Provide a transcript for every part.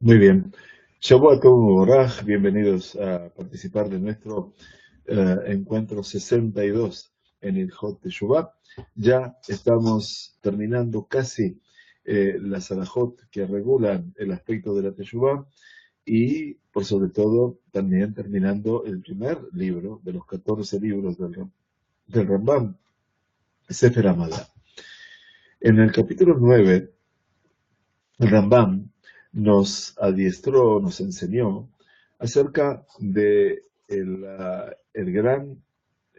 Muy bien. Shabbat Tov Boraj, bienvenidos a participar de nuestro encuentro 62 en el Hot Teshuvah. Ya estamos terminando casi las alajot que regulan el aspecto de la Teshuvah y, por sobre todo, también terminando el primer libro de los 14 libros del Rambam, Sefer Hamadá. En el capítulo 9, el Rambam nos adiestró, nos enseñó acerca de el gran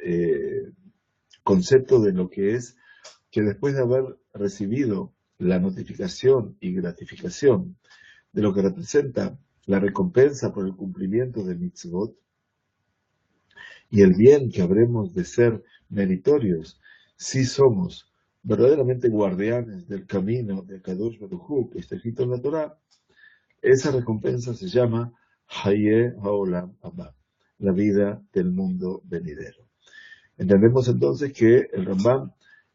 eh, concepto de lo que es que después de haber recibido la notificación y gratificación de lo que representa la recompensa por el cumplimiento de mitzvot y el bien que habremos de ser meritorios si somos verdaderamente guardianes del camino de Kadosh Baruj Hu que está escrito en la Torá. Esa recompensa se llama Haye Haolam Abba, la vida del mundo venidero. Entendemos entonces que el Rambam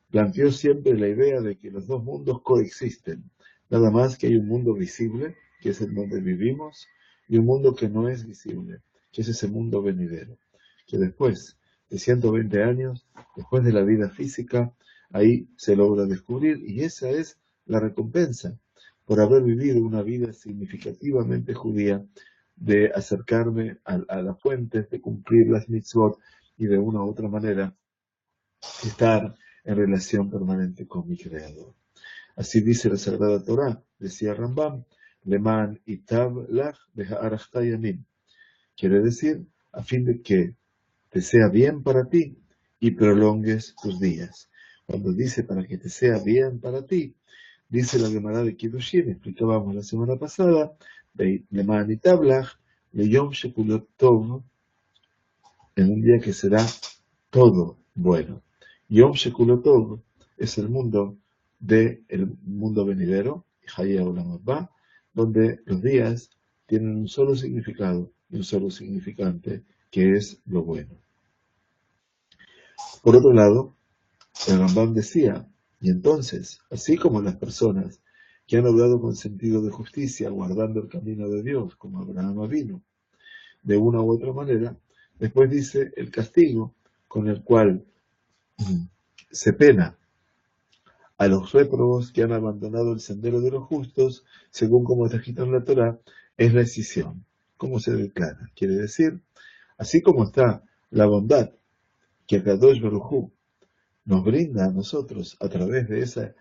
planteó siempre la idea de que los dos mundos coexisten. Nada más que hay un mundo visible, que es el donde vivimos, y un mundo que no es visible, que es ese mundo venidero. Que después de 120 años, después de la vida física, ahí se logra descubrir, y esa es la recompensa por haber vivido una vida significativamente judía, de acercarme a la fuente, de cumplir las mitzvot, y de una u otra manera estar en relación permanente con mi Creador. Así dice la Sagrada Torá, decía Rambam, Leman itab lach beha'arachta yamim. Quiere decir, a fin de que te sea bien para ti y prolongues tus días. Cuando dice para que te sea bien para ti, dice la Gemara de Kiddushin, explicábamos la semana pasada, Leman itab lach leyom shekulot tov, en un día que será todo bueno. Yom Shekulotov es el mundo mundo venidero, Hayah Olam Haba, donde los días tienen un solo significado y un solo significante, que es lo bueno. Por otro lado, el Rambam decía, y entonces, así como las personas que han obrado con sentido de justicia, guardando el camino de Dios, como Abraham vino, de una u otra manera, después dice el castigo con el cual se pena a los réprobos que han abandonado el sendero de los justos, según como está escrito en la Torá, es la escisión. ¿Cómo se declara? Quiere decir, así como está la bondad que Kadosh Baruj Hu nos brinda a nosotros a través de ese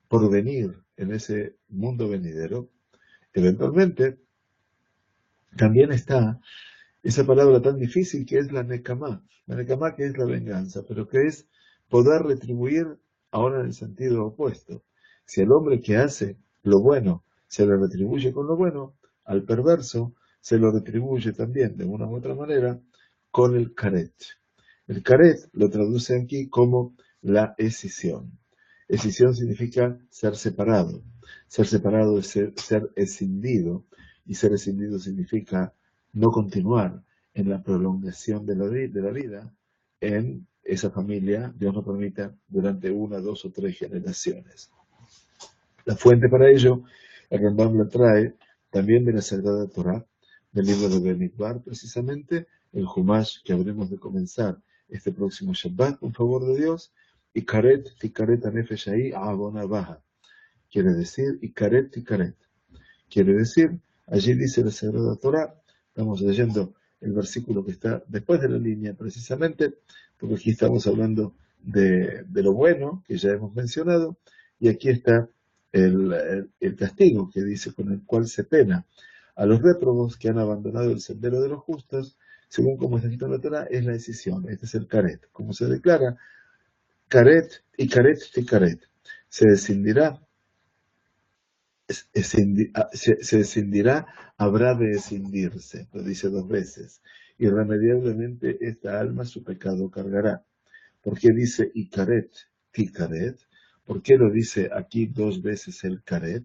porvenir en ese mundo venidero, eventualmente también está esa palabra tan difícil que es la nekamá. La nekamá, que es la venganza, pero que es poder retribuir ahora en el sentido opuesto. Si el hombre que hace lo bueno se le retribuye con lo bueno, al perverso se lo retribuye también de una u otra manera con el karet. El karet lo traduce aquí como la escisión. Escisión significa ser separado. Ser separado es ser escindido, y ser escindido significa no continuar en la prolongación de la vida en esa familia, Dios nos permita, durante una, dos o tres generaciones. La fuente para ello, el Rambam la trae también de la Sagrada Torá, del libro de Bemidbar, precisamente, el Humash que habremos de comenzar este próximo Shabbat, con favor de Dios, y Karet, Tikaret, Anefesh ahí, Abona Baja. Quiere decir, y Karet, Tikaret. Quiere decir, allí dice la Sagrada Torá, estamos leyendo el versículo que está después de la línea precisamente, porque aquí estamos hablando de lo bueno que ya hemos mencionado, y aquí está el castigo que dice con el cual se pena a los réprobos que han abandonado el sendero de los justos, según como está escrito en la Torá, es la decisión, este es el caret, como se declara, caret y caret y caret, se escindirá, se escindirá, habrá de escindirse, lo dice dos veces. Irremediablemente esta alma su pecado cargará. ¿Por qué dice Icaret, Ticaret? ¿Por qué lo dice aquí dos veces el Caret?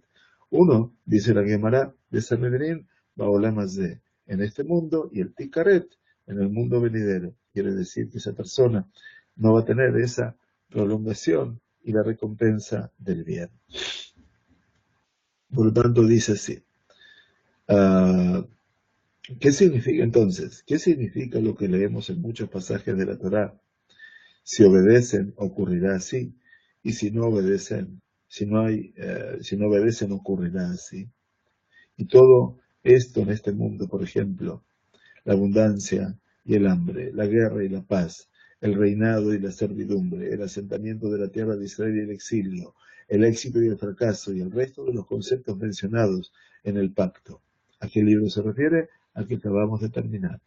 Uno, dice la Gemara de Sanedrín, Baolamazé, en este mundo, y el Ticaret, en el mundo venidero. Quiere decir que esa persona no va a tener esa prolongación y la recompensa del bien. Por lo tanto, dice así. Ah, ¿Qué significa entonces? ¿Qué significa lo que leemos en muchos pasajes de la Torá? Si obedecen, ocurrirá así, y si no obedecen, si no obedecen, ocurrirá así. Y todo esto en este mundo, por ejemplo, la abundancia y el hambre, la guerra y la paz, el reinado y la servidumbre, el asentamiento de la tierra de Israel y el exilio, el éxito y el fracaso y el resto de los conceptos mencionados en el pacto. ¿A qué libro se refiere? Al que acabamos de terminar.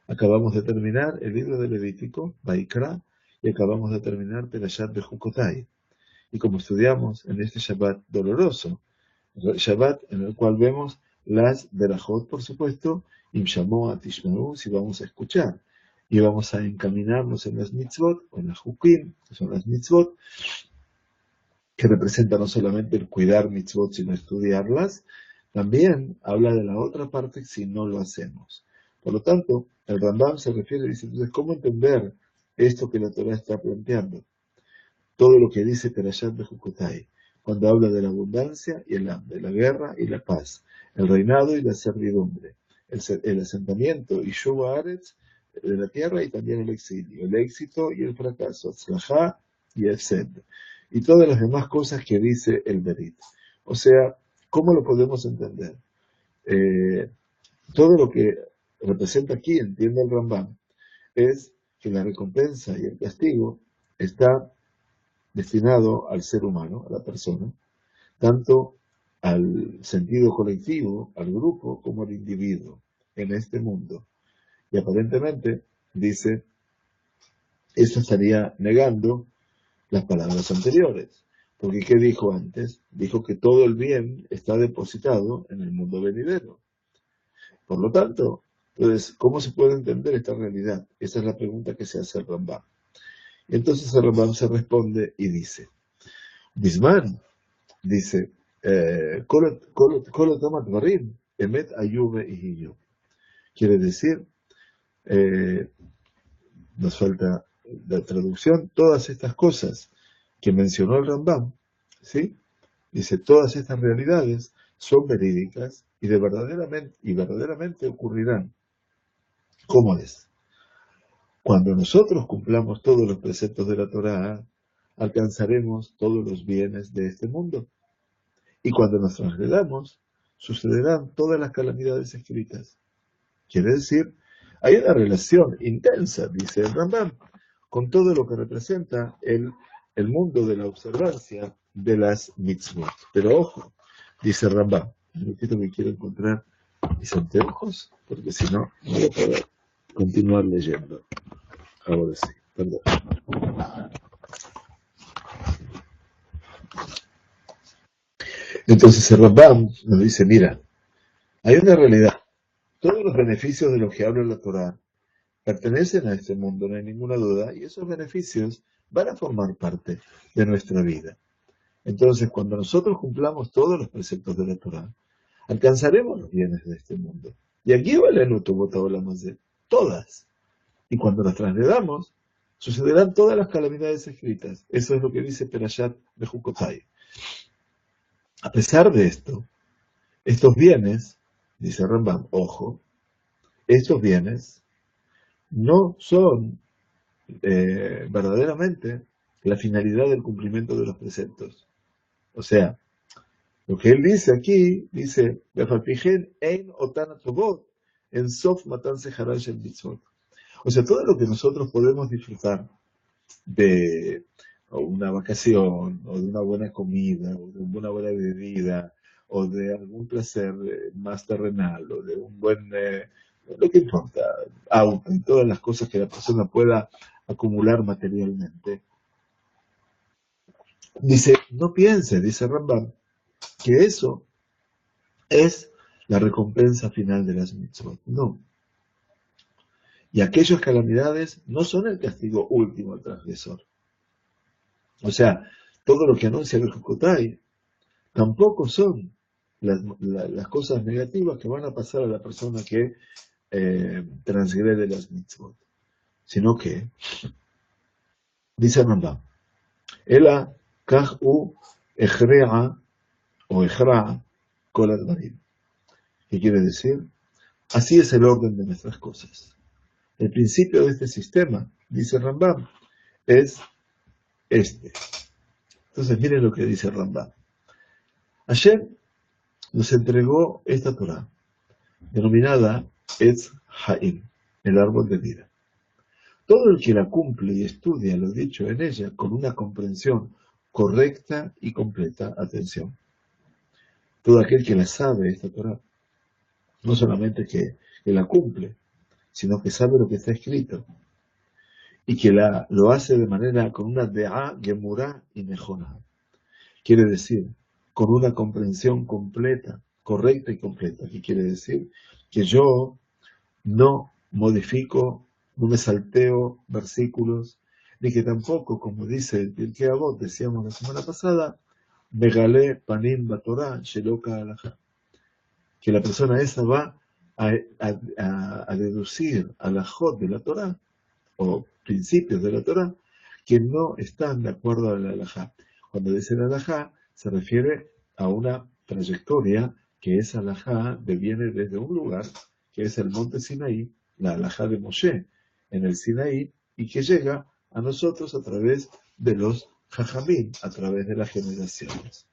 Acabamos de terminar el libro de Levítico, Baikra, y acabamos de terminar Perashat Bejukotai. Y como estudiamos en este Shabbat doloroso, Shabbat en el cual vemos las Berajot, por supuesto, Imshamoa, Tishmeu, si vamos a escuchar. Y vamos a encaminarnos en las mitzvot, o en las hukim, que son las mitzvot, que representan no solamente el cuidar mitzvot, sino estudiarlas, también habla de la otra parte si no lo hacemos. Por lo tanto, el Rambam se refiere y dice, entonces, ¿cómo entender esto que la Torah está planteando? Todo lo que dice Perashat Bejukotai, cuando habla de la abundancia y el hambre, la guerra y la paz, el reinado y la servidumbre, el asentamiento y Shuva Aretz de la tierra y también el exilio, el éxito y el fracaso, Tzlajá y el Sed, y todas las demás cosas que dice el Berit. O sea, ¿cómo lo podemos entender? Eh, Todo lo que representa aquí, entiende el Rambam, es que la recompensa y el castigo está destinado al ser humano, a la persona, tanto al sentido colectivo, al grupo, como al individuo en este mundo. Y aparentemente, dice, esto estaría negando las palabras anteriores. Porque ¿qué dijo antes? Dijo que todo el bien está depositado en el mundo venidero. Por lo tanto, entonces, ¿cómo se puede entender esta realidad? Esa es la pregunta que se hace el Rambam. Entonces el Rambam se responde y dice, Bisman, dice, Kol Tomat Varim, Emet Ayube y yo. Quiere decir, eh, nos falta la traducción, todas estas cosas que mencionó el Rambam, ¿sí? Dice, todas estas realidades son verídicas y verdaderamente ocurrirán. ¿Cómo es? Cuando nosotros cumplamos todos los preceptos de la Torá, alcanzaremos todos los bienes de este mundo. Y cuando nos transgredamos, sucederán todas las calamidades escritas. Quiere decir, hay una relación intensa, dice el Rambam, con todo lo que representa el mundo de la observancia de las mitzvot. Pero ojo, dice el Rambam, un poquito que quiero encontrar mis anteojos, porque si no, no voy a poder continuar leyendo. Ahora sí, perdón. Entonces el Rambam nos dice, mira, hay una realidad. Todos los beneficios de los que habla la Torah pertenecen a este mundo, no hay ninguna duda, y esos beneficios van a formar parte de nuestra vida. Entonces, cuando nosotros cumplamos todos los preceptos de la Torah, alcanzaremos los bienes de este mundo. Y aquí vale hablamos de todas. Y cuando las transgredamos, sucederán todas las calamidades escritas. Eso es lo que dice Perashat Bejukotai. A pesar de esto, estos bienes, dice Rambam, ojo, estos bienes no son verdaderamente la finalidad del cumplimiento de los preceptos. O sea, lo que él dice aquí, dice, ein otan tobot, en sof matan seharal shel mitzvot. O sea, todo lo que nosotros podemos disfrutar de una vacación, o de una buena comida, o de una buena bebida, o de algún placer más terrenal, o de un buen, lo que importa, auto, y todas las cosas que la persona pueda acumular materialmente. Dice, no piense, dice Rambam, que eso es la recompensa final de las mitzvot. No. Y aquellas calamidades no son el castigo último al transgresor. O sea, todo lo que anuncia el Jukotai tampoco son las cosas negativas que van a pasar a la persona que transgrede las mitzvot. Sino que, dice Rambam, Ela kach u echrea o echra kol advarim. ¿Qué quiere decir? Así es el orden de nuestras cosas. El principio de este sistema, dice Rambam, es este. Entonces miren lo que dice Rambam. Ayer nos entregó esta Torah, denominada Etz Haim, el árbol de vida. Todo el que la cumple y estudia lo dicho en ella con una comprensión correcta y completa, atención. Todo aquel que la sabe, esta Torah, no solamente que la cumple, sino que sabe lo que está escrito y que lo hace de manera con una de'a, gemurá y mejona. Quiere decir, con una comprensión completa, correcta y completa. ¿Qué quiere decir? Que yo no modifico, no me salteo versículos, ni que tampoco, como dice el Pirkei Avot, decíamos la semana pasada, Megalé panim batorá sheloka alajá, que la persona esa va a deducir alajot de la Torá, o principios de la Torá, que no están de acuerdo a la alajá. Cuando dice la alajá, se refiere a una trayectoria que esa alajá deviene desde un lugar, que es el monte Sinaí, la alajá de Moshe, en el Sinaí, y que llega a nosotros a través de los jajamín, a través de las generaciones.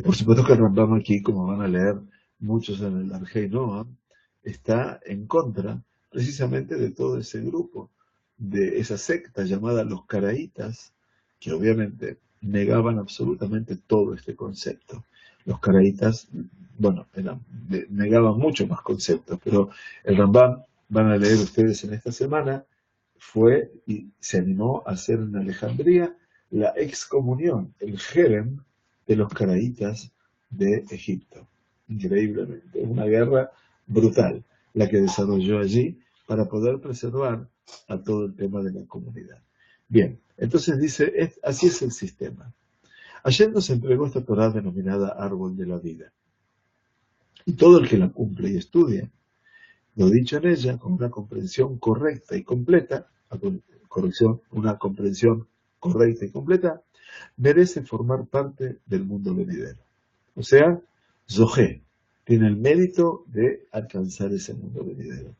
Por supuesto que el Rambam aquí, como van a leer muchos en el Arjei Noam, está en contra precisamente de todo ese grupo, de esa secta llamada los caraítas, que obviamente negaban absolutamente todo este concepto. Los caraítas, bueno, negaban muchos más conceptos, pero el Rambam, van a leer ustedes en esta semana, fue y se animó a hacer en Alejandría la excomunión, el jerem de los caraítas de Egipto. Increíblemente, una guerra brutal la que desarrolló allí para poder preservar a todo el tema de la comunidad. Bien, entonces dice, así es el sistema. Ayer nos entregó esta Torah denominada Árbol de la Vida. Y todo el que la cumple y estudia, lo dicho en ella, con una comprensión correcta y completa, una comprensión correcta y completa, merece formar parte del mundo venidero. O sea, Zohé tiene el mérito de alcanzar ese mundo venidero.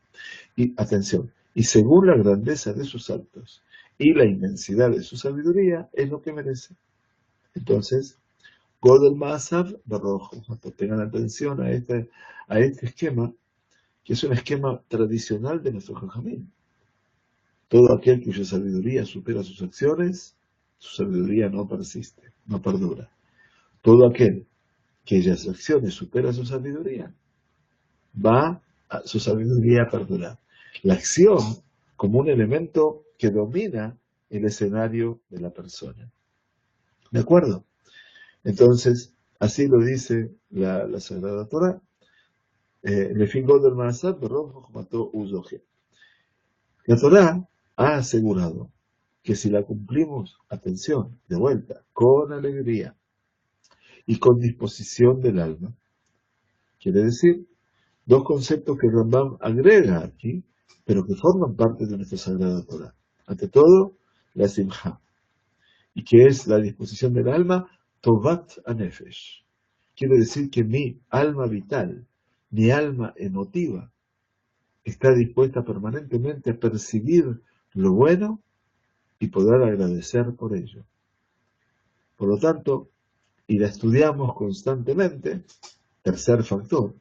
Y atención, y según la grandeza de sus actos y la inmensidad de su sabiduría, es lo que merece. Entonces, Godel Maasav Barrojo, tengan atención a este esquema, que es un esquema tradicional de nuestro Jajamín. Todo aquel cuya sabiduría supera sus acciones, su sabiduría no persiste, no perdura. Todo aquel cuyas acciones supera su sabiduría, su sabiduría a perdurar. La acción como un elemento que domina el escenario de la persona. ¿De acuerdo? Entonces, así lo dice la Sagrada Torah. La Torah ha asegurado que si la cumplimos, atención, de vuelta, con alegría y con disposición del alma, quiere decir, dos conceptos que Rambam agrega aquí, pero que forman parte de nuestra Sagrada Torah. Ante todo, la simja, y que es la disposición del alma, tovat anefesh. Quiere decir que mi alma vital, mi alma emotiva, está dispuesta permanentemente a percibir lo bueno y poder agradecer por ello. Por lo tanto, y la estudiamos constantemente, tercer factor,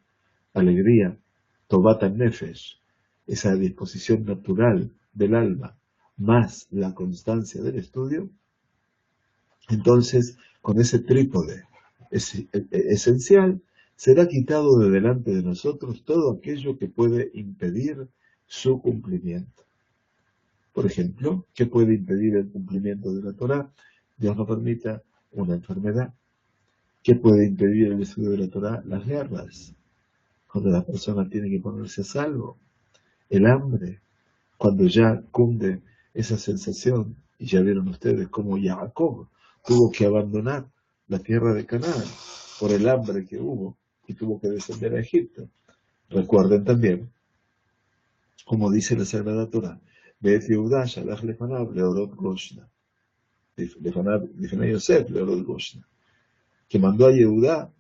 alegría, Tovat Nefesh, esa disposición natural del alma, más la constancia del estudio, entonces con ese trípode esencial será quitado de delante de nosotros todo aquello que puede impedir su cumplimiento. Por ejemplo, ¿qué puede impedir el cumplimiento de la Torah? Dios no permita una enfermedad. ¿Qué puede impedir el estudio de la Torah? Las guerras, cuando la persona tiene que ponerse a salvo, el hambre, cuando ya cunde esa sensación, y ya vieron ustedes cómo Jacob tuvo que abandonar la tierra de Canaán por el hambre que hubo y tuvo que descender a Egipto. Recuerden también, como dice la Sagrada Torah, Be'et Yehudá shalach lefanav leorot Goshna, lefanav Yosef leorot Goshna, que mandó a Yehudá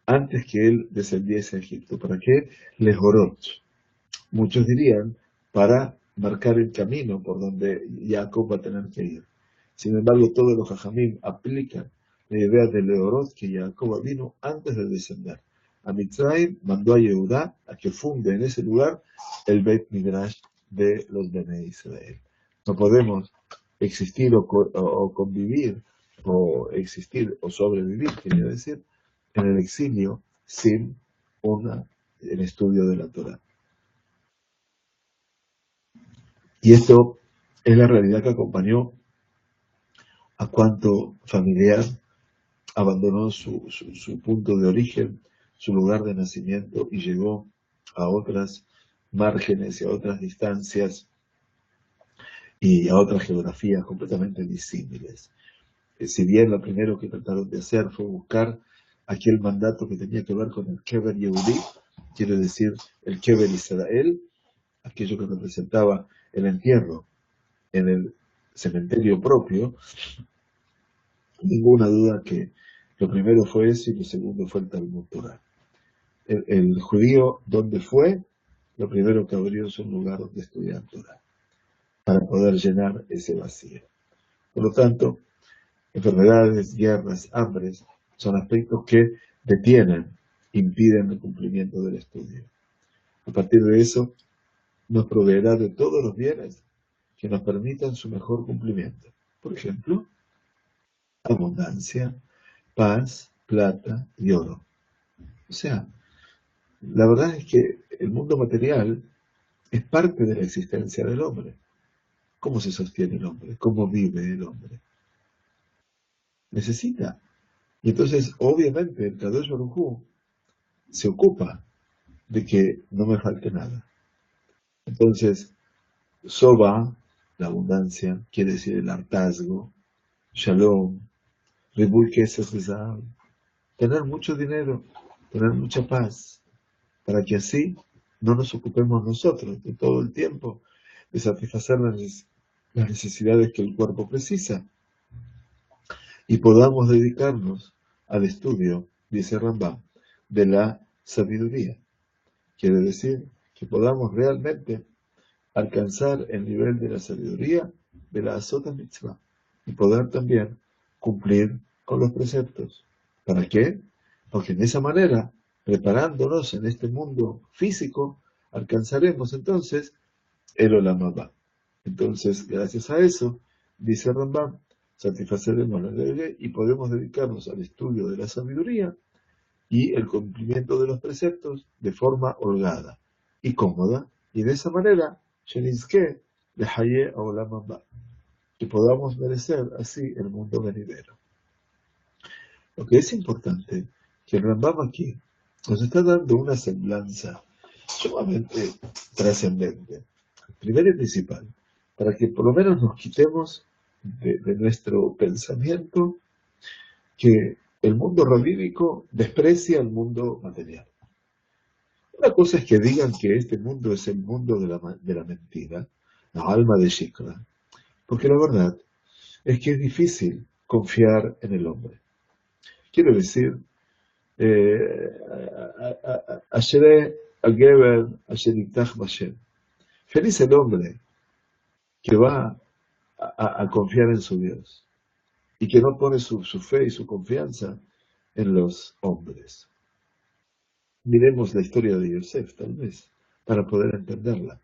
antes que él descendiese a Egipto. ¿Para qué? Lejorot. Muchos dirían, para marcar el camino por donde Jacob va a tener que ir. Sin embargo, todos los Jajamim aplican la idea de Leorot que Jacob vino antes de descender. A Mitzrayim mandó a Yehudá a que funde en ese lugar el Beit Midrash de los Bene Israel. No podemos existir o convivir, o existir o sobrevivir, quería decir, en el exilio sin el estudio de la Torah. Y esto es la realidad que acompañó a cuanto familiar abandonó su punto de origen, su lugar de nacimiento y llegó a otras márgenes y a otras distancias y a otras geografías completamente disímiles. Si bien lo primero que trataron de hacer fue buscar aquel mandato que tenía que ver con el Kever Yehudí, quiere decir el Kever Israel, aquello que representaba el entierro en el cementerio propio, ninguna duda que lo primero fue eso y lo segundo fue el Talmud Torah. El judío, donde fue, lo primero que abrió es un lugar donde estudiar Torah, para poder llenar ese vacío. Por lo tanto, enfermedades, guerras, hambres, son aspectos que detienen, impiden el cumplimiento del estudio. A partir de eso, nos proveerá de todos los bienes que nos permitan su mejor cumplimiento. Por ejemplo, abundancia, paz, plata y oro. O sea, la verdad es que el mundo material es parte de la existencia del hombre. ¿Cómo se sostiene el hombre? ¿Cómo vive el hombre? Necesita. Y entonces, obviamente, el Kadosh Baruj Hu se ocupa de que no me falte nada. Entonces, Soba, la abundancia, quiere decir el hartazgo, Shalom, Ribul Kesef Zahav, tener mucho dinero, tener mucha paz, para que así no nos ocupemos nosotros de todo el tiempo de satisfacer las necesidades que el cuerpo precisa y podamos dedicarnos al estudio, dice Rambam, de la sabiduría. Quiere decir que podamos realmente alcanzar el nivel de la sabiduría de la Asota Mitzvah y poder también cumplir con los preceptos. ¿Para qué? Porque en esa manera, preparándonos en este mundo físico, alcanzaremos entonces el Olam Haba. Entonces, gracias a eso, dice Rambam, satisfaceremos la ley y podemos dedicarnos al estudio de la sabiduría y el cumplimiento de los preceptos de forma holgada y cómoda, y de esa manera, Shenizke le Haye Olam Haba, que podamos merecer así el mundo venidero. Lo que es importante, que el Rambam aquí nos está dando una semblanza sumamente trascendente, primero y principal, para que por lo menos nos quitemos de nuestro pensamiento que el mundo rabínico desprecia el mundo material. Una cosa es que digan que este mundo es el mundo de la mentira, la alma de Shikra, porque la verdad es que es difícil confiar en el hombre. Quiero decir, Ashere Ageber Asheriktaj Bashem. Feliz el hombre que va a confiar en su Dios y que no pone su fe y su confianza en los hombres. Miremos la historia de Yosef, tal vez, para poder entenderla.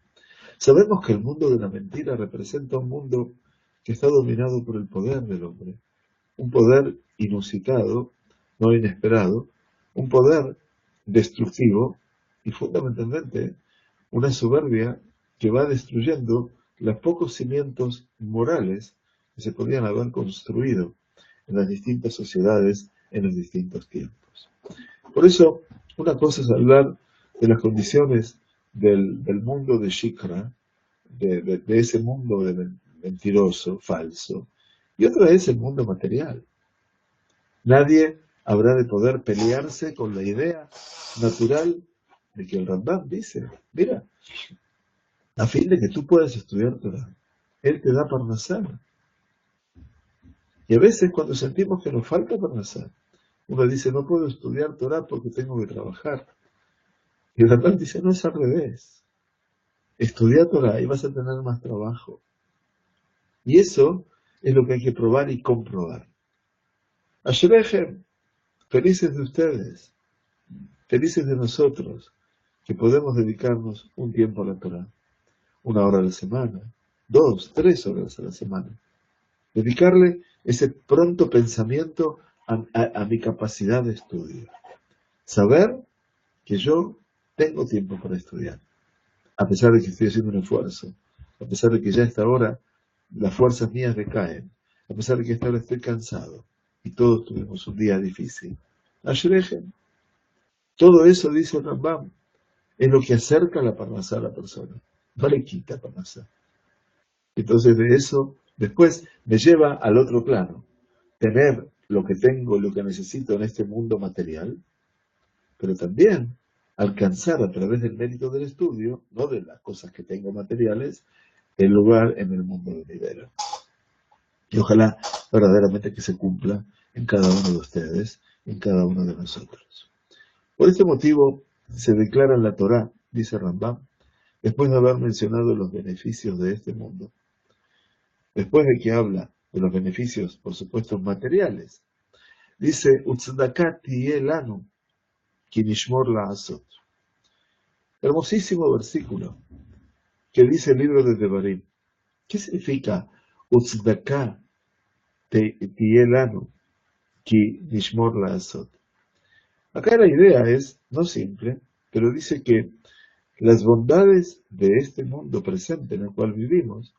Sabemos que el mundo de la mentira representa un mundo que está dominado por el poder del hombre, un poder inusitado, no inesperado, un poder destructivo y fundamentalmente una soberbia que va destruyendo los pocos cimientos morales que se podían haber construido en las distintas sociedades en los distintos tiempos. Por eso, una cosa es hablar de las condiciones del mundo de Shikra, de ese mundo mentiroso, falso, y otra es el mundo material. Nadie habrá de poder pelearse con la idea natural de que el Rambam dice, mira, a fin de que tú puedas estudiar Torah, Él te da parnasá. Y a veces cuando sentimos que nos falta parnasá, Uno dice, no puedo estudiar Torah porque tengo que trabajar. Y el Rambam dice, no, es al revés. Estudia Torah y vas a tener más trabajo. Y eso es lo que hay que probar y comprobar. Ashrehem, felices de ustedes, felices de nosotros, que podemos dedicarnos un tiempo a la Torah. 1 hora a la semana, 2, 3 horas a la semana. Dedicarle ese pronto pensamiento a mi capacidad de estudio. Saber que yo tengo tiempo para estudiar, a pesar de que estoy haciendo un esfuerzo, a pesar de que ya a esta hora las fuerzas mías decaen, a pesar de que a esta hora estoy cansado, y todos tuvimos un día difícil. Ashrehem, todo eso, dice el Rambam, es lo que acerca la parnasá a la persona, no le quita parnasá. Entonces de eso, después me lleva al otro plano, tener lo que tengo, lo que necesito en este mundo material, pero también alcanzar a través del mérito del estudio, no de las cosas que tengo materiales, el lugar en el mundo venidero. Y ojalá verdaderamente que se cumpla en cada uno de ustedes, en cada uno de nosotros. Por este motivo se declara en la Torá, dice Rambam, después de haber mencionado los beneficios de este mundo, después de que habla de los beneficios, por supuesto, materiales, dice, Utzdakat lanu, kinishmor la'asot. Hermosísimo versículo que dice el libro de Devarim. ¿Qué significa Utzdakat lanu, kinishmor la'asot? Acá la idea es, no simple, pero dice que las bondades de este mundo presente en el cual vivimos,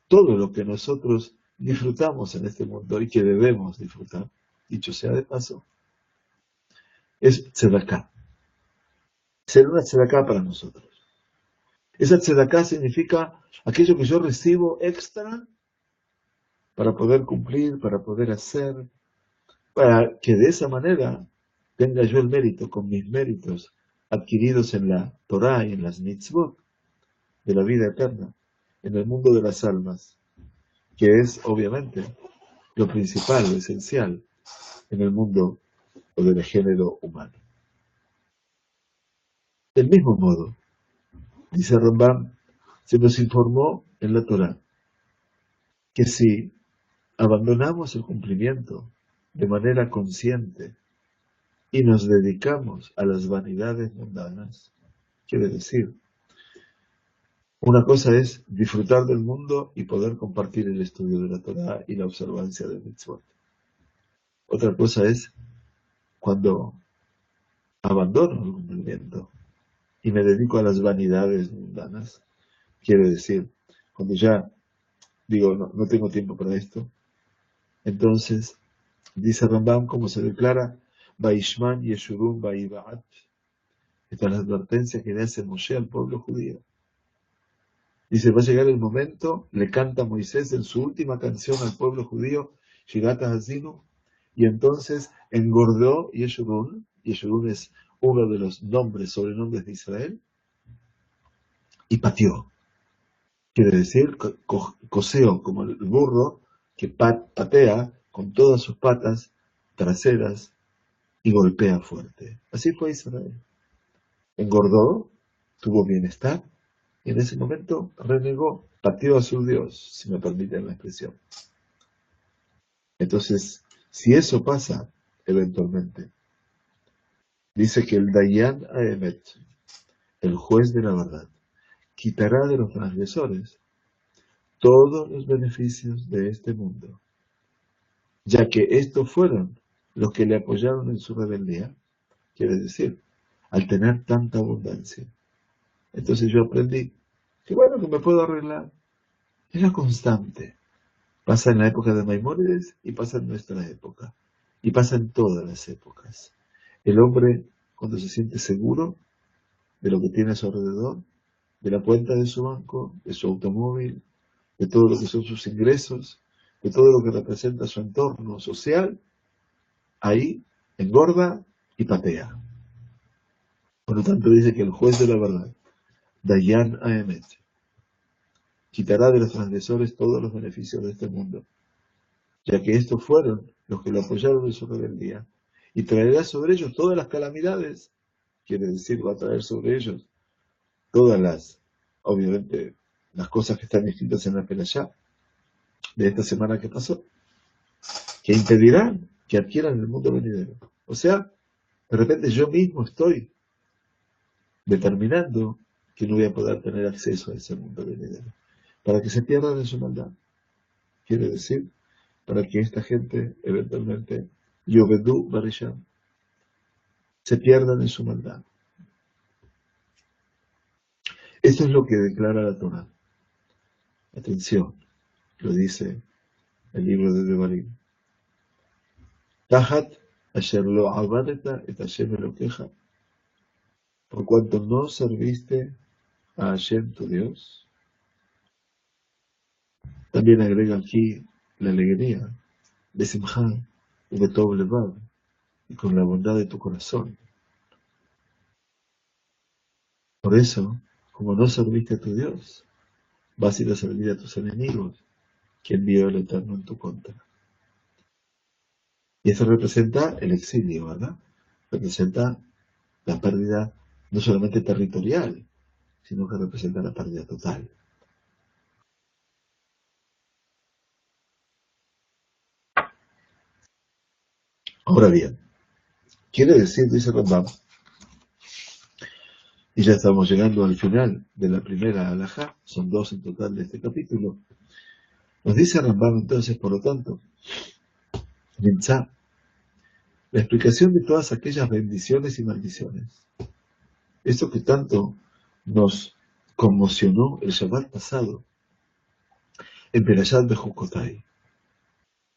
todo lo que nosotros disfrutamos en este mundo y que debemos disfrutar, dicho sea de paso, es tzedaká. Ser una tzedaká para nosotros. Esa tzedaká significa aquello que yo recibo extra para poder cumplir, para poder hacer, para que de esa manera tenga yo el mérito con mis méritos adquiridos en la Torá y en las mitzvot de la vida eterna, en el mundo de las almas, que es obviamente lo principal, lo esencial en el mundo o del género humano. Del mismo modo, dice Rambam, se nos informó en la Torá que si abandonamos el cumplimiento de manera consciente y nos dedicamos a las vanidades mundanas, quiere decir, una cosa es disfrutar del mundo y poder compartir el estudio de la Torá y la observancia del mitzvot. Otra cosa es cuando abandono el cumplimiento y me dedico a las vanidades mundanas. Quiere decir, cuando ya digo, no tengo tiempo para esto, entonces, dice Rambam, como se declara, Baishman Yeshurun Baibaat. Esta es la advertencia que le hace Moshe al pueblo judío. Dice, va a llegar el momento, le canta Moisés en su última canción al pueblo judío, Shigata Hazinu, y entonces engordó Yeshurun. Yeshurun es uno de los sobrenombres de Israel, y pateó. Quiere decir, coseo, como el burro que patea con todas sus patas traseras y golpea fuerte. Así fue Israel. Engordó, tuvo bienestar, y en ese momento renegó, pateó a su Dios, si me permiten la expresión. Entonces, si eso pasa, eventualmente, dice que el Dayan Aemet, el juez de la verdad, quitará de los transgresores todos los beneficios de este mundo, ya que estos fueron los que le apoyaron en su rebeldía, quiere decir, al tener tanta abundancia. Entonces yo aprendí que bueno, que me puedo arreglar. Es la constante. Pasa en la época de Maimónides y pasa en nuestra época. Y pasa en todas las épocas. El hombre, cuando se siente seguro de lo que tiene a su alrededor, de la cuenta de su banco, de su automóvil, de todo lo que son sus ingresos, de todo lo que representa su entorno social, ahí engorda y patea. Por lo tanto, dice que el juez de la verdad, Dayan Aemet, quitará de los transgresores todos los beneficios de este mundo, ya que estos fueron los que lo apoyaron en su rebeldía y traerá sobre ellos todas las calamidades, quiere decir, va a traer sobre ellos todas obviamente, las cosas que están escritas en la Perashá de esta semana que pasó, que impedirán que adquieran el mundo venidero. O sea, de repente yo mismo estoy determinando que no voy a poder tener acceso a ese mundo venidero, para que se pierdan en su maldad. Quiere decir, para que esta gente eventualmente, Yovedu Barisham, se pierdan en su maldad. Esto es lo que declara la Torah. Atención, lo dice el libro de Devarim. Tahat asher lo abadeta et Hashem elokeja, por cuanto no serviste a Hashem tu Dios. También agrega aquí la alegría de Simcha y de Tov Levav, y con la bondad de tu corazón. Por eso, como no serviste a tu Dios, vas a ir a servir a tus enemigos, que envió el Eterno en tu contra. Y eso representa el exilio, ¿verdad? Representa la pérdida no solamente territorial, sino que representa la pérdida total. Ahora bien, quiere decir, dice Rambam, y ya estamos llegando al final de la primera alajá, son 2 en total de este capítulo, nos dice Rambam entonces, por lo tanto, Nimtzá, la explicación de todas aquellas bendiciones y maldiciones. Esto que tanto nos conmocionó el Shabbat pasado, en Perashat Bejukotai,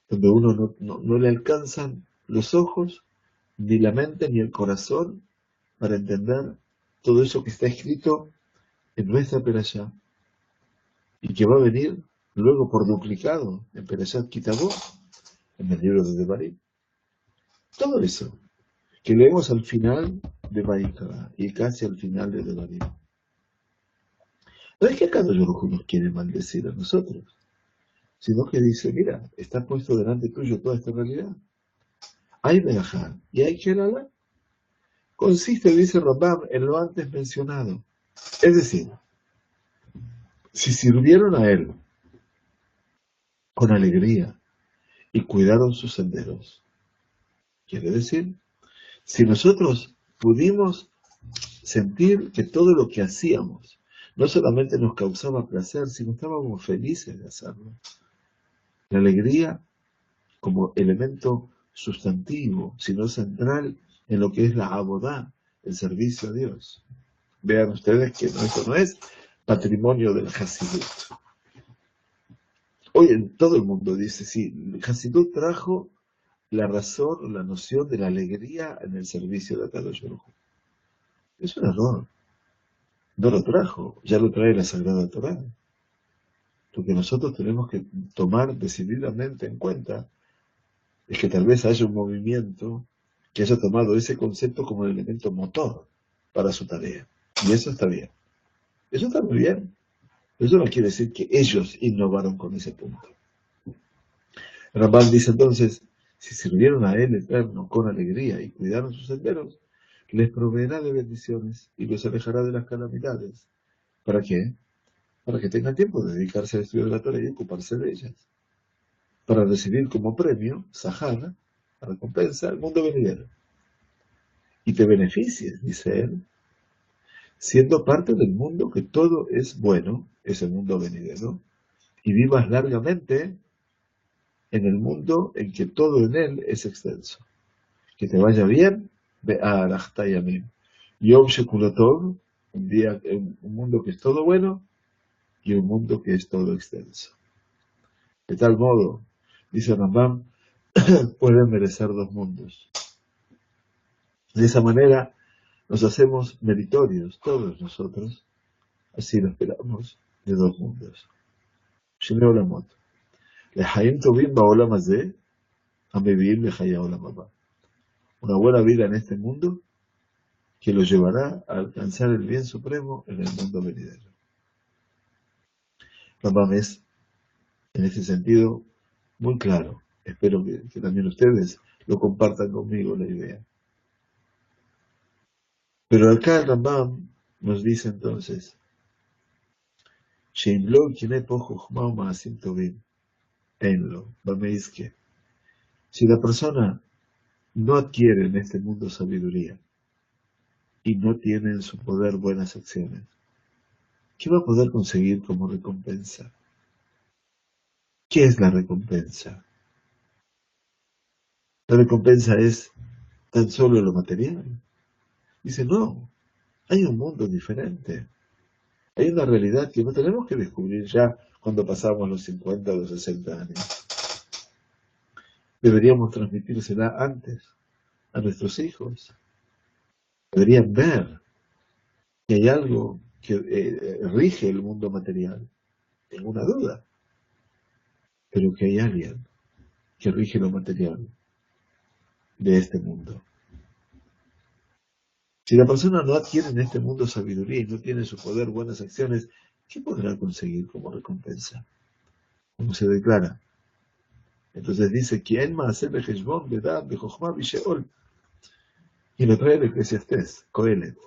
donde uno no le alcanzan los ojos, ni la mente, ni el corazón, para entender todo eso que está escrito en nuestra Perashá, y que va a venir luego por duplicado en Perashat Kitabó, en el libro de Devarim. Todo eso que leemos al final de Vaikra y casi al final de Devarim. No es que Akadosh Baruj Hu nos quiere maldecir a nosotros, sino que dice, mira, está puesto delante tuyo toda esta realidad. Hay Berajá y hay Kerala. Consiste, dice Rambam, en lo antes mencionado. Es decir, si sirvieron a él con alegría y cuidaron sus senderos, quiere decir, si nosotros pudimos sentir que todo lo que hacíamos no solamente nos causaba placer, sino estábamos felices de hacerlo. La alegría como elemento sustantivo, sino central en lo que es la abodá, el servicio a Dios. Vean ustedes que esto no es patrimonio del Hasidut. Hoy en todo el mundo dice, sí, el Hasidut trajo la razón, la noción de la alegría en el servicio de Akadosh Baruj Hu. Es un error. No lo trajo, ya lo trae la Sagrada Torá. Lo que nosotros tenemos que tomar decididamente en cuenta es que tal vez haya un movimiento que haya tomado ese concepto como el elemento motor para su tarea. Y eso está bien. Eso está muy bien. Eso no quiere decir que ellos innovaron con ese punto. Rambam dice entonces, si sirvieron a él eterno con alegría y cuidaron sus senderos, les proveerá de bendiciones y los alejará de las calamidades. ¿Para qué? Para que tengan tiempo de dedicarse al estudio de la Torah y ocuparse de ellas. Para recibir como premio, Sahara, la recompensa, el mundo venidero. Y te beneficies, dice él, siendo parte del mundo que todo es bueno, es el mundo venidero, y vivas largamente en el mundo en que todo en él es extenso. Que te vaya bien, ve a Arachtayamim. Yom Shekulotov, un mundo que es todo bueno, y un mundo que es todo extenso. De tal modo, dice Rambam, pueden merecer 2 mundos. De esa manera nos hacemos meritorios, todos nosotros, así lo esperamos, de 2 mundos. Shinei Olamot. Lehaim Tovim Ba'olam Hazeh, Hameviim Lechaya Olam Haba. Una buena vida en este mundo que lo llevará a alcanzar el bien supremo en el mundo venidero. Rambam es, en ese sentido, muy claro. Espero que también ustedes lo compartan conmigo la idea. Pero acá el Rambam nos dice entonces, שאם לא יקנה פה חוכמה ומעשים טובים, אין לו, במה יזכה. Si la persona no adquiere en este mundo sabiduría y no tiene en su poder buenas acciones, ¿qué va a poder conseguir como recompensa? ¿Qué es la recompensa? La recompensa es tan solo lo material. Dice, no, hay un mundo diferente. Hay una realidad que no tenemos que descubrir ya cuando pasamos los 50 o los 60 años. Deberíamos transmitírsela antes a nuestros hijos. Deberían ver que hay algo que rige el mundo material. Ninguna duda. Pero que hay alguien que rige lo material de este mundo. Si la persona no adquiere en este mundo sabiduría y no tiene en su poder buenas acciones, ¿qué podrá conseguir como recompensa? Como se declara. Entonces dice, ¿quién más hace Heshbon, Bedad, Bejochma, Bisheol? Y lo trae el Eclesiastés, Coelet.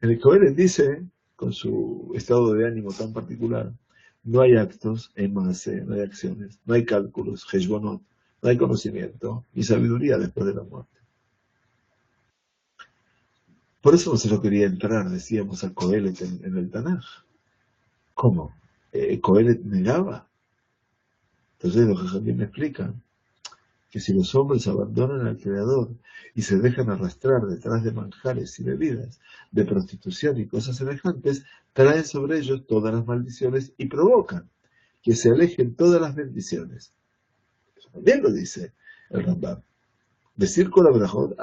En el Coelet dice, con su estado de ánimo tan particular, no hay actos en Maaseh, no hay acciones, no hay cálculos, Heshbonot, no hay conocimiento ni sabiduría después de la muerte. Por eso no se lo quería entrar, decíamos, a Coelet en el Tanaj. ¿Cómo? Coelet negaba. Entonces los Jajamim me explican que si los hombres abandonan al Creador y se dejan arrastrar detrás de manjares y bebidas, de prostitución y cosas semejantes, traen sobre ellos todas las maldiciones y provocan que se alejen todas las bendiciones. Eso también lo dice el Rambam. Decir con la brajot,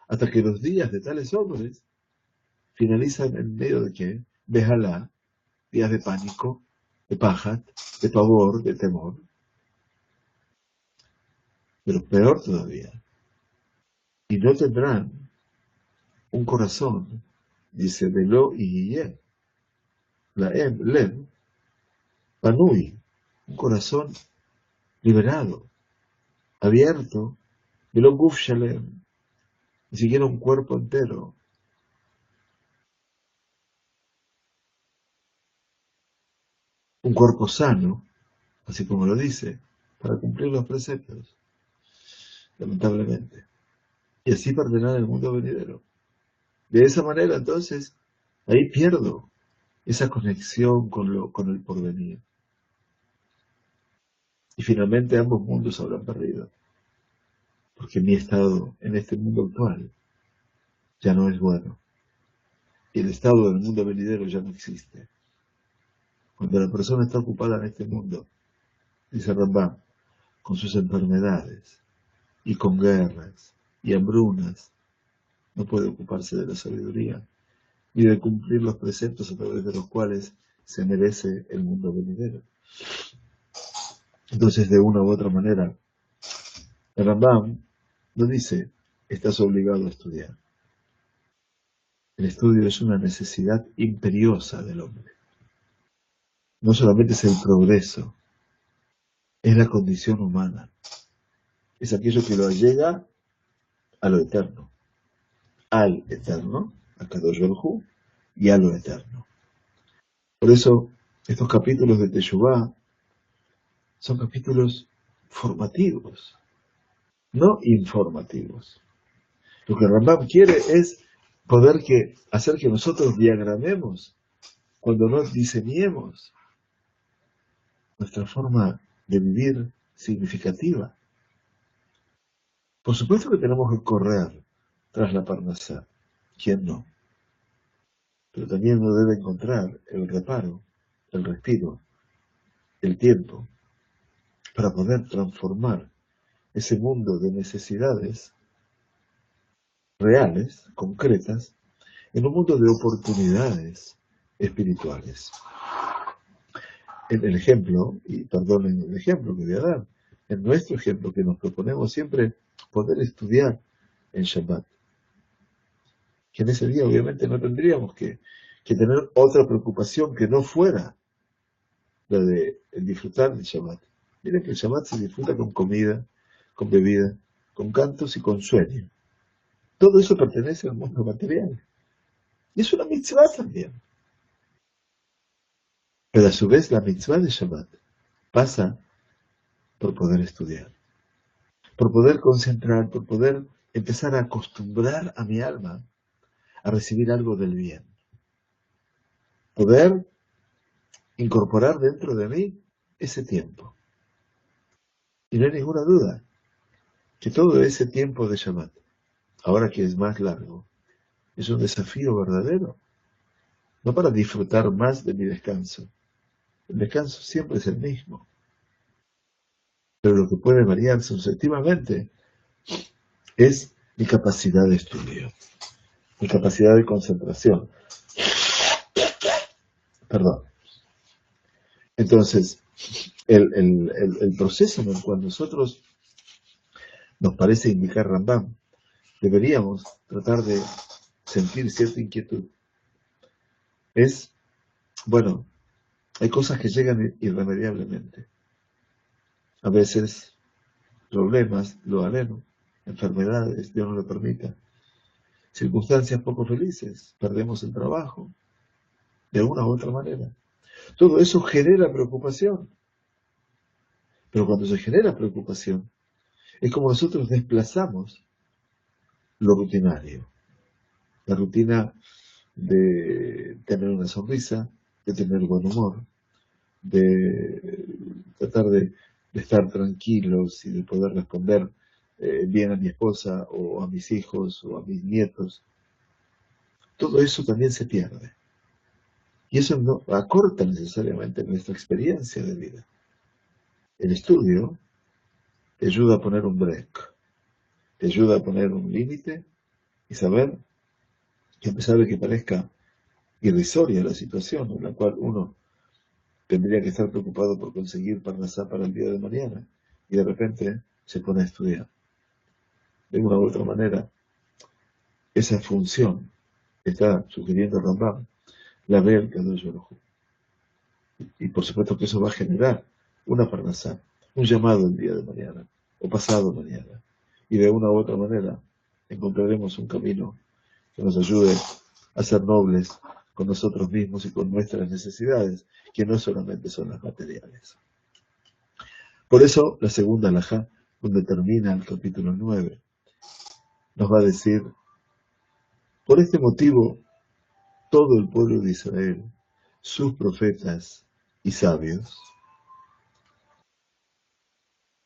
hasta que los días de tales hombres finalizan en medio de qué? Bejalá, días de pánico, de pajat, de pavor, de temor. Pero peor todavía, y no tendrán un corazón, dice Velo y Guillé, la Lev, Panui, un corazón liberado, abierto, Velo Guf Shalem, ni siquiera un cuerpo entero, un cuerpo sano, así como lo dice, para cumplir los preceptos, lamentablemente. Y así perderán el mundo venidero. De esa manera, entonces, ahí pierdo esa conexión con el porvenir. Y finalmente ambos mundos habrán perdido. Porque mi estado en este mundo actual ya no es bueno. Y el estado del mundo venidero ya no existe. Cuando la persona está ocupada en este mundo, dice Rambam, con sus enfermedades, y con guerras, y hambrunas, no puede ocuparse de la sabiduría, ni de cumplir los preceptos a través de los cuales se merece el mundo venidero. Entonces, de una u otra manera, el Rambam no dice, estás obligado a estudiar. El estudio es una necesidad imperiosa del hombre. No solamente es el progreso, es la condición humana. Es aquello que lo llega a lo eterno. Al eterno, a Kadosh Baruj Hu, y a lo eterno. Por eso, estos capítulos de Teshuvah son capítulos formativos, no informativos. Lo que Rambam quiere es poder hacer que nosotros diagramemos, cuando nos diseñemos nuestra forma de vivir significativa. Por supuesto que tenemos que correr tras la parnasá. ¿Quién no? Pero también uno debe encontrar el reparo, el respiro, el tiempo, para poder transformar ese mundo de necesidades reales, concretas, en un mundo de oportunidades espirituales. En el ejemplo, y perdonen el ejemplo que voy a dar, en nuestro ejemplo que nos proponemos siempre poder estudiar en Shabbat, que en ese día obviamente no tendríamos que tener otra preocupación que no fuera la de disfrutar del Shabbat. Miren que el Shabbat se disfruta con comida, con bebida, con cantos y con sueño. Todo eso pertenece al mundo material. Y es una mitzvah también. Pero a su vez la mitzvah de Shabbat pasa por poder estudiar, por poder concentrar, por poder empezar a acostumbrar a mi alma a recibir algo del bien. Poder incorporar dentro de mí ese tiempo. Y no hay ninguna duda que todo ese tiempo de Shabbat, ahora que es más largo, es un desafío verdadero. No para disfrutar más de mi descanso. El descanso siempre es el mismo. Pero lo que puede variar subjetivamente es mi capacidad de estudio, mi capacidad de concentración. Perdón. Entonces, el proceso en el cual nosotros nos parece indicar Rambam, deberíamos tratar de sentir cierta inquietud. Es, bueno, hay cosas que llegan irremediablemente. A veces, problemas, lo aleno, enfermedades, Dios no lo permita. Circunstancias poco felices, perdemos el trabajo, de una u otra manera. Todo eso genera preocupación. Pero cuando se genera preocupación, es como nosotros desplazamos lo rutinario. La rutina de tener una sonrisa, de tener buen humor, de tratar de estar tranquilos y de poder responder bien a mi esposa o a mis hijos o a mis nietos. Todo eso también se pierde. Y eso no acorta necesariamente nuestra experiencia de vida. El estudio te ayuda a poner un break, te ayuda a poner un límite y saber que a pesar de que parezca irrisoria la situación en la cual uno tendría que estar preocupado por conseguir parnasá para el día de mañana y de repente se pone a estudiar. De una u otra manera, esa función que está sugiriendo Rambam, la ve el Kadosh Baruj Hu. Y por supuesto que eso va a generar una parnasá, un llamado el día de mañana o pasado mañana. Y de una u otra manera encontraremos un camino que nos ayude a ser nobles con nosotros mismos y con nuestras necesidades, que no solamente son las materiales. Por eso, la segunda alajá, donde termina el capítulo 9, nos va a decir, por este motivo, todo el pueblo de Israel, sus profetas y sabios,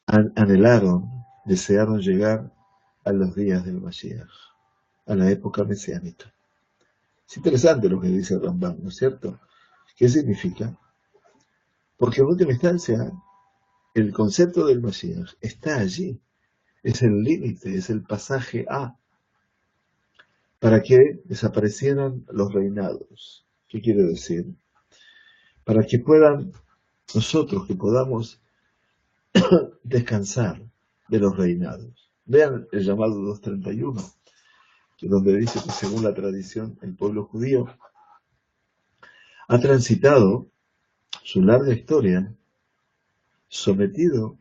anhelaron, desearon llegar a los días del Mashiach, a la época mesiánica. Es interesante lo que dice Rambam, ¿no es cierto? ¿Qué significa? Porque en última instancia, el concepto del Mashiach está allí, es el límite, es el pasaje A, para que desaparecieran los reinados. ¿Qué quiere decir? Para que puedan nosotros, que podamos descansar de los reinados. Vean el llamado 231, donde dice que según la tradición el pueblo judío ha transitado su larga historia sometido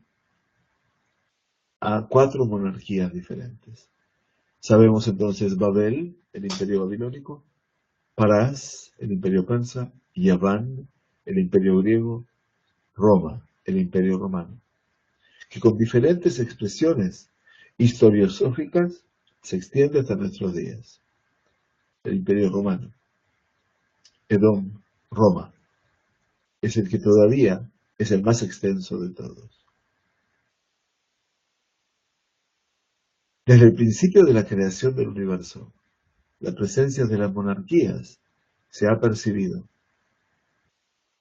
a 4 monarquías diferentes. Sabemos entonces Babel, el imperio babilónico, Parás, el imperio persa, Yaván, el imperio griego, Roma, el imperio romano, que con diferentes expresiones historiosóficas se extiende hasta nuestros días. El imperio romano, Edom, Roma, es el que todavía es el más extenso de todos. Desde el principio de la creación del universo, la presencia de las monarquías se ha percibido.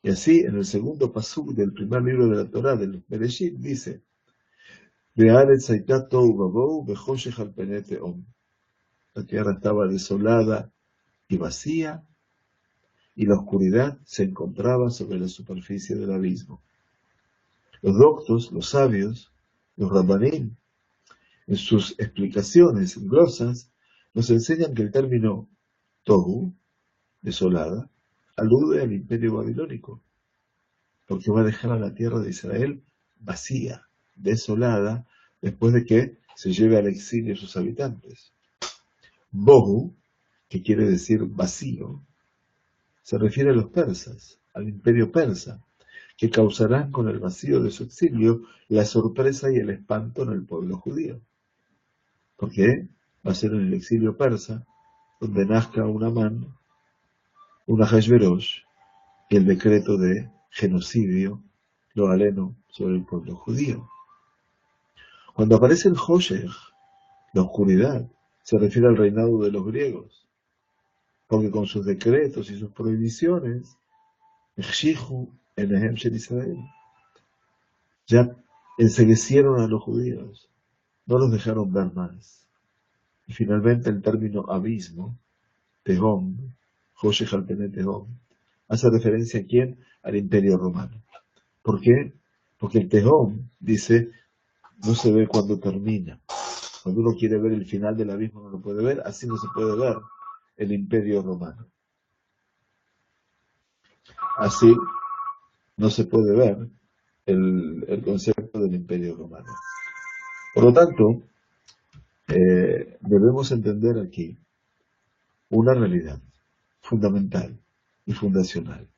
Y así, en el segundo pasuk del primer libro de la Torá, del Bereshit, dice, la tierra estaba desolada y vacía, y la oscuridad se encontraba sobre la superficie del abismo. Los doctos, los sabios, los rabbanim, en sus explicaciones glosas, nos enseñan que el término tohu, desolada, alude al imperio babilónico, porque va a dejar a la tierra de Israel vacía, desolada, después de que se lleve al exilio a sus habitantes. Bohu, que quiere decir vacío, se refiere a los persas, al imperio persa, que causarán con el vacío de su exilio la sorpresa y el espanto en el pueblo judío. Porque va a ser en el exilio persa donde nazca un Amán, un Ahasverosh, y el decreto de genocidio, lo aleno, sobre el pueblo judío. Cuando aparece el Hoshech, la oscuridad, se refiere al reinado de los griegos, porque con sus decretos y sus prohibiciones, Ejshihu Enehem Shel Israel, ya enceguecieron a los judíos, no los dejaron ver más. Y finalmente el término abismo, Tehom, Hoshech al Pene Tehom, hace referencia a quién? Al Imperio Romano. ¿Por qué? Porque el Tehom, dice, no se ve cuando termina. Cuando uno quiere ver el final del abismo no lo puede ver, así no se puede ver el Imperio Romano. Así no se puede ver el concepto del Imperio Romano. Por lo tanto, debemos entender aquí una realidad fundamental y fundacional,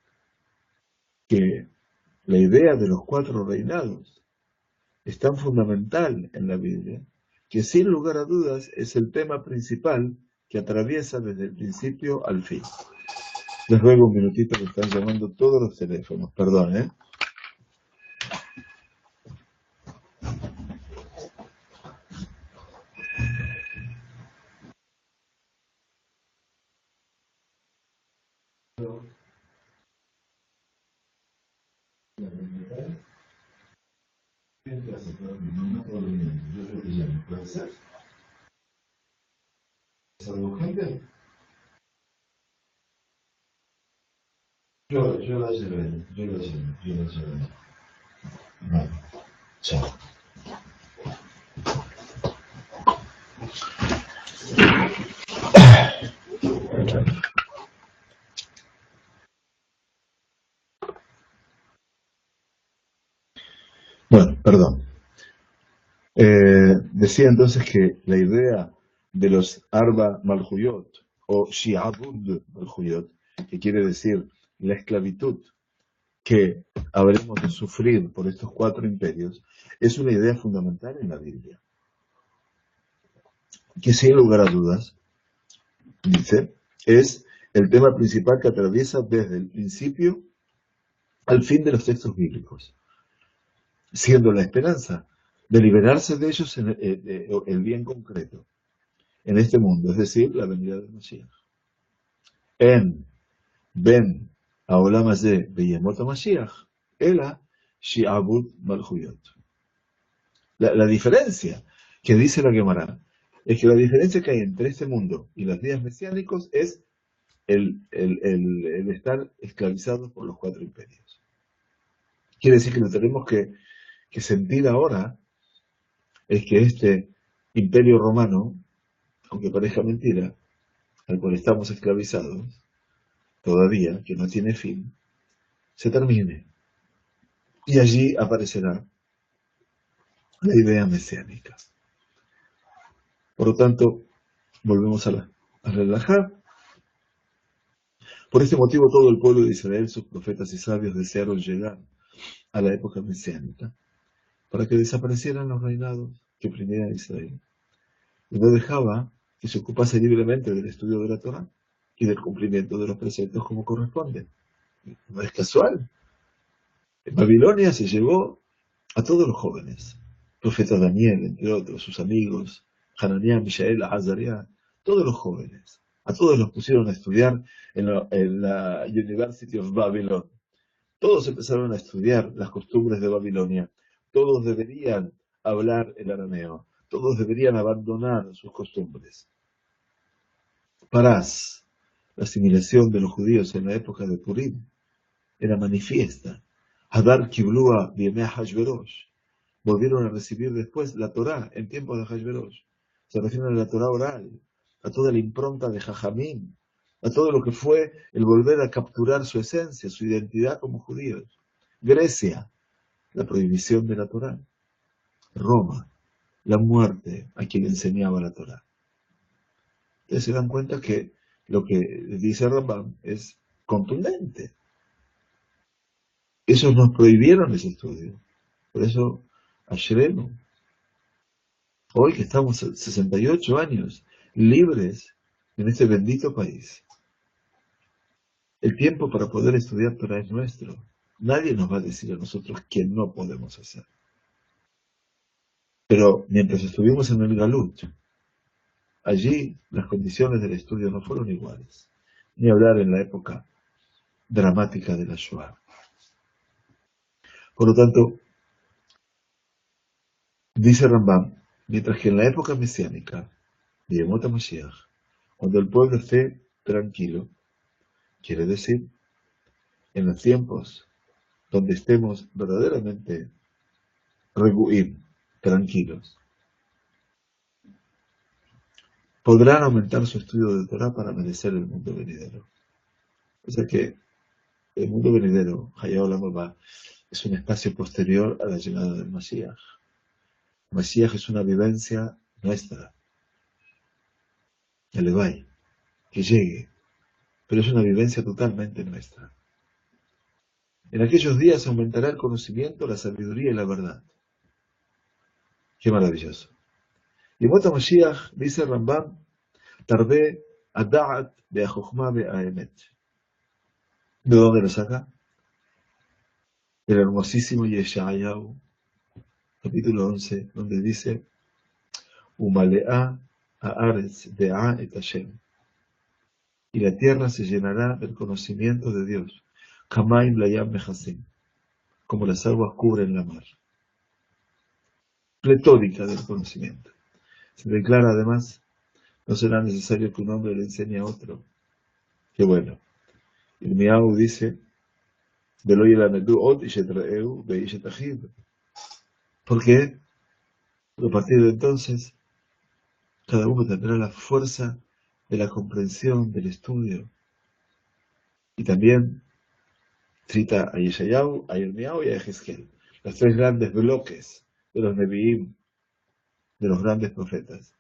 que la idea de los 4 reinados es tan fundamental en la Biblia que sin lugar a dudas es el tema principal que atraviesa desde el principio al fin. Les ruego un minutito, que están llamando todos los teléfonos, perdón, ¿eh? ¿Es algo urgente? Yo la llevé, yo la llevé. Vale, chao. Bueno, perdón. Decía entonces que la idea de los Arba Malhuyot, o Shi'abud Malhuyot, que quiere decir la esclavitud que habremos de sufrir por estos 4 imperios, es una idea fundamental en la Biblia, que sin lugar a dudas, dice, es el tema principal que atraviesa desde el principio al fin de los textos bíblicos, siendo la esperanza de liberarse de ellos en el bien concreto en este mundo, es decir, la venida del Mashiach. En Ben Haolam Hazeh Beyemot HaMashiach, Ela Shi'abud Malhuyot. La diferencia que dice la Gemara es que la diferencia que hay entre este mundo y los días mesiánicos es el estar esclavizados por los 4 imperios. Quiere decir que lo tenemos que sentir ahora es que este imperio romano, aunque parezca mentira, al cual estamos esclavizados, todavía, que no tiene fin, se termine. Y allí aparecerá la idea mesiánica. Por lo tanto, volvemos a relajar. Por este motivo, todo el pueblo de Israel, sus profetas y sabios, desearon llegar a la época mesiánica, para que desaparecieran los reinados que oprimían a Israel. Y no dejaba que se ocupase libremente del estudio de la Torah y del cumplimiento de los preceptos como corresponde. No es casual. En Babilonia se llevó a todos los jóvenes, profeta Daniel, entre otros, sus amigos, Hananiah, Mishael, Azariah, todos los jóvenes. A todos los pusieron a estudiar en la University of Babylon. Todos empezaron a estudiar las costumbres de Babilonia. Todos deberían hablar el arameo. Todos deberían abandonar sus costumbres. Parás, la asimilación de los judíos en la época de Purim, era manifiesta. Hadar Kiblua Biemei Hashverosh. Volvieron a recibir después la Torá en tiempos de Hashverosh. Se refieren a la Torá oral, a toda la impronta de Jajamín, a todo lo que fue el volver a capturar su esencia, su identidad como judíos. Grecia, la prohibición de la Torá. Roma, la muerte a quien enseñaba la Torá. Ustedes se dan cuenta que lo que dice Rambam es contundente. Ellos nos prohibieron ese estudio. Por eso, Ashrenu, hoy que estamos 68 años libres en este bendito país, el tiempo para poder estudiar Torah es nuestro. Nadie nos va a decir a nosotros que no podemos hacer. Pero mientras estuvimos en el Galut, allí las condiciones del estudio no fueron iguales. Ni hablar en la época dramática de la Shoah. Por lo tanto, dice Rambam, mientras que en la época mesiánica, de Yemot HaMashiach, cuando el pueblo esté tranquilo, quiere decir, en los tiempos donde estemos verdaderamente reguim, tranquilos, podrán aumentar su estudio de Torah para merecer el mundo venidero. O sea que el mundo venidero, Hayah Olam Haba, es un espacio posterior a la llegada del Mashiach. Mashiach es una vivencia nuestra, el Levay, que llegue, pero es una vivencia totalmente nuestra. En aquellos días aumentará el conocimiento, la sabiduría y la verdad. Qué maravilloso. Y Mota Mashiach, dice Rambam, Tarbe Ada'at Be'achochma Be'aemet. ¿De dónde lo saca? El hermosísimo Yeshayahu, capítulo 11, donde dice, Umale'a haaretz be'a et Hashem. Y la tierra se llenará del conocimiento de Dios. Kamaim layam mechasim. Como las aguas cubren la mar. Pletórica del conocimiento. Se declara además, no será necesario que un hombre le enseñe a otro. Qué bueno. El Miau dice, ¿por qué? A partir de entonces, cada uno tendrá la fuerza de la comprensión, del estudio. Y también cita a Yeshayahu, a Yirmiyahu y a Ezequiel, los tres grandes bloques de los Nevi'im, de los grandes profetas.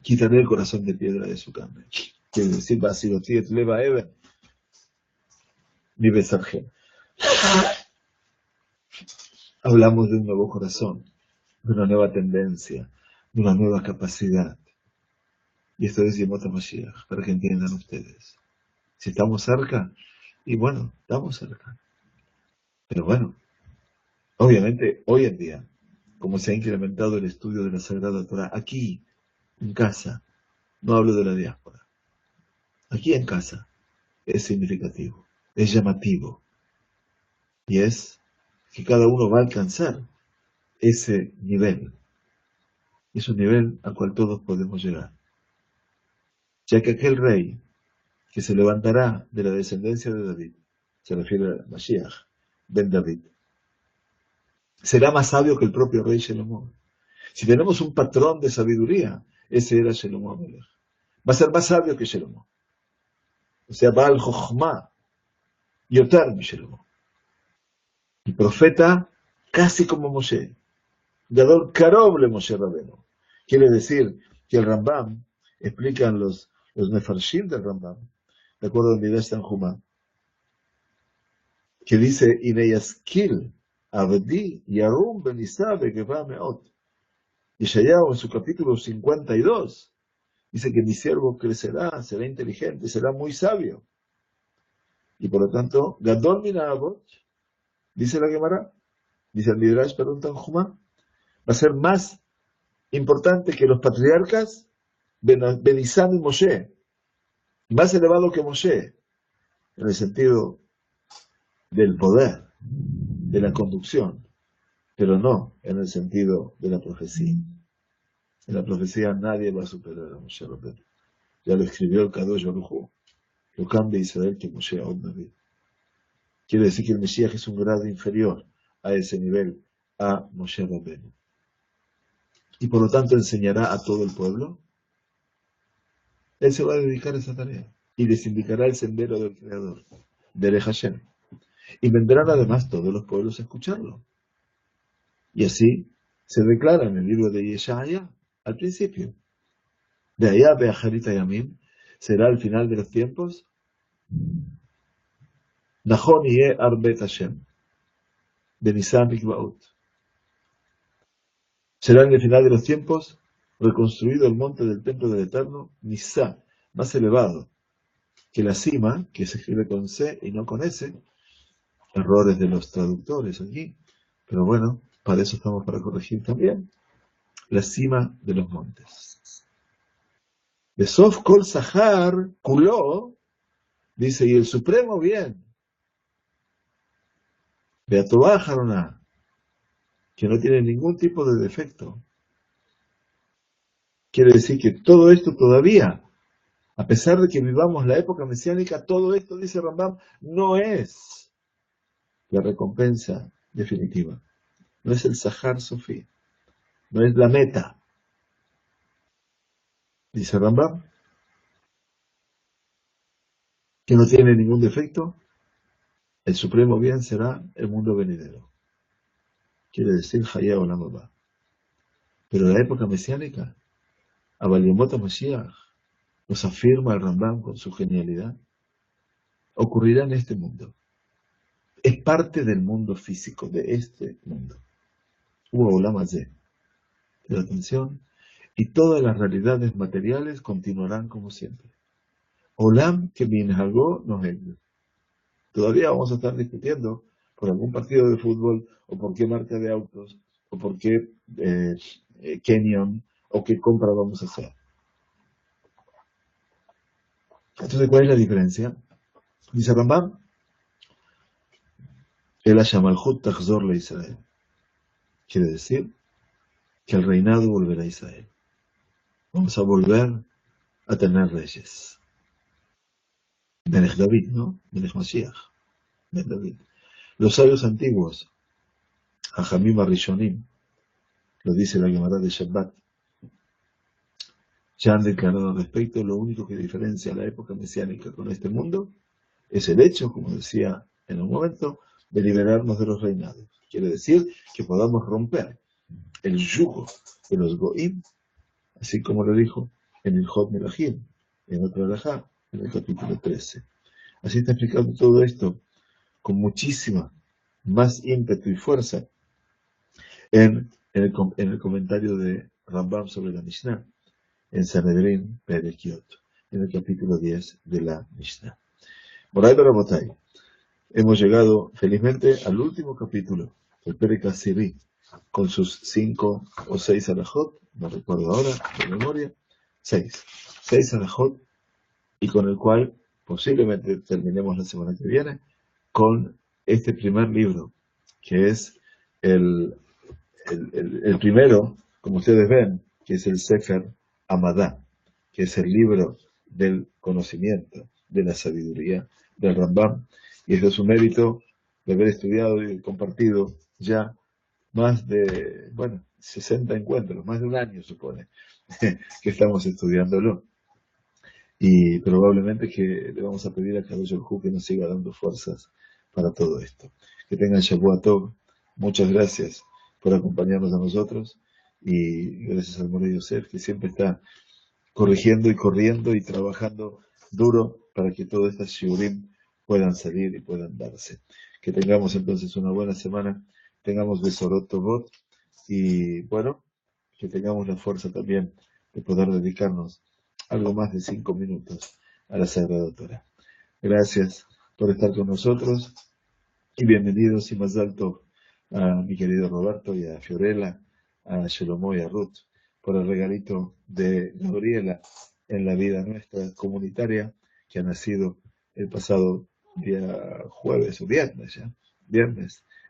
Quitaré el corazón de piedra de su carne. Quiere decir, Basilotiet Leva Eben, mi Besargem. Hablamos de un nuevo corazón, de una nueva tendencia, de una nueva capacidad. Y esto es Yemot HaMashiach, para que entiendan ustedes. Si estamos cerca, y bueno, estamos cerca. Pero bueno, obviamente, hoy en día, como se ha incrementado el estudio de la Sagrada Torah, aquí, en casa, no hablo de la diáspora, aquí en casa, es significativo, es llamativo, y es que cada uno va a alcanzar ese nivel. Es un nivel al cual todos podemos llegar. Ya que aquel rey que se levantará de la descendencia de David, se refiere a Mashiach, Ben David, será más sabio que el propio rey Shalomón. Si tenemos un patrón de sabiduría, ese era Shalomón Melech. Va a ser más sabio que Shalomón. O sea, Baal Jochma, Yotar mi Shalomón. Y profeta casi como Moshe. Gadol Karoble Moshe Rabenu. Quiere decir que el Rambam, explican los Mefarshim del Rambam, de acuerdo al Midrash Tanjumá, que dice, Ineyaskil, Abdi, Yarum Benisa Begeva Meot. Yeshayahu en su capítulo 52 dice que mi siervo crecerá, será inteligente, será muy sabio. Y por lo tanto, Gadol Minabot, dice la Gemara, dice el Midrash, perdón, Tanjumá, va a ser más importante que los patriarcas Benizam y Moshe, más elevado que Moshe, en el sentido del poder, de la conducción, pero no en el sentido de la profecía. En la profecía nadie va a superar a Moshe Rabbeinu. Ya lo escribió el Kadosh Baruj Hu. Lo cambia Israel que Moshe aún no vi. Quiere decir que el Mesías es un grado inferior a ese nivel, a Moshe Rabbeinu. Y por lo tanto enseñará a todo el pueblo. Él se va a dedicar a esa tarea y les indicará el sendero del Creador, de Hashem. y vendrán además todos los pueblos a escucharlo. Y así se declara en el libro de Yeshaya al principio. De allá Beajarita Yamim será el final de los tiempos. Nachon Yeh Arbet Hashem. Benisan Mikvaot. Será en el final de los tiempos reconstruido el monte del templo del Eterno, Nisá, más elevado que la cima, que se escribe con C y no con S. Errores de los traductores aquí. Pero bueno, para eso estamos para corregir también. La cima de los montes. De Sof Kol Sahar, Kuló, dice, y el supremo bien. De Atobá Jaroná, que no tiene ningún tipo de defecto. Quiere decir que todo esto todavía, a pesar de que vivamos la época mesiánica, todo esto, dice Rambam, no es la recompensa definitiva. No es el Sahar Sofí. No es la meta. Dice Rambam, que no tiene ningún defecto, el supremo bien será el mundo venidero. Quiere decir Hayah Olam Haba. Pero la época mesiánica, Abalimot Mashiach, nos afirma el Rambam con su genialidad, ocurrirá en este mundo. Es parte del mundo físico, de este mundo. Hubo Olam Hazeh. Pero atención, y todas las realidades materiales continuarán como siempre. Olam que minhagó noheg. Todavía vamos a estar discutiendo por algún partido de fútbol, o por qué marca de autos, o por qué Canyon, o qué compra vamos a hacer. Entonces, ¿cuál es la diferencia? Dice Rambam, el Hashamalhut Tachzor le Israel. Quiere decir que el reinado volverá a Israel. Vamos a volver a tener reyes. Melech David, ¿no? Melech Mashiach. Melech David. Los sabios antiguos, Hajamim Arishonim, lo dice la Gemara de Shabbat, ya han declarado al respecto, lo único que diferencia la época mesiánica con este mundo es el hecho, como decía en un momento, de liberarnos de los reinados. Quiere decir que podamos romper el yugo de los Goim, así como lo dijo en el Jod Melahim, en otro alajá, en el capítulo 13. Así está explicando todo esto con muchísima más ímpetu y fuerza en el comentario de Rambam sobre la Mishnah, en Sanedrín Perekiot, en el capítulo 10 de la Mishnah. Moray Barabotay, hemos llegado felizmente al último capítulo, el Perek Asiri, con sus 5 o 6 alajot, no recuerdo ahora, de memoria, 6 alajot, y con el cual posiblemente terminemos la semana que viene, con este primer libro, que es el primero, como ustedes ven, que es el Sefer Amadá, que es el libro del conocimiento, de la sabiduría del Rambam, y eso es un mérito de haber estudiado y compartido ya más de, 60 encuentros, más de un año supone, que estamos estudiándolo. Y probablemente que le vamos a pedir a Kadosh Hu que nos siga dando fuerzas para todo esto. Que tengan Shavua Tov. Muchas gracias por acompañarnos a nosotros, y gracias al Moré Yosef, que siempre está corrigiendo y corriendo y trabajando duro para que todas estas shiurim puedan salir y puedan darse. Que tengamos entonces una buena semana, tengamos Besorot Tovot, y bueno, que tengamos la fuerza también de poder dedicarnos algo más de 5 minutos a la Sagrada Torah. Gracias por estar con nosotros, y bienvenidos y más alto a mi querido Roberto y a Fiorella, a Shelomo y a Ruth, por el regalito de Gabriela en la vida nuestra comunitaria, que ha nacido el pasado día jueves o viernes,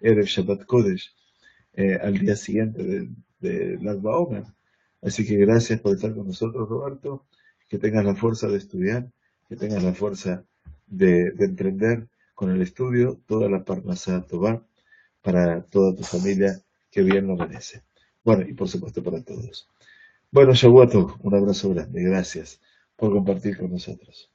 Erev Shabbat Kodesh, al día siguiente de Lag BaOmer. Así que gracias por estar con nosotros, Roberto, que tengas la fuerza de estudiar, que tengas la fuerza de emprender con el estudio toda la Parnasá Tová para toda tu familia, que bien lo merece. Bueno, y por supuesto para todos. Bueno, Shavua Tov, un abrazo grande, gracias por compartir con nosotros.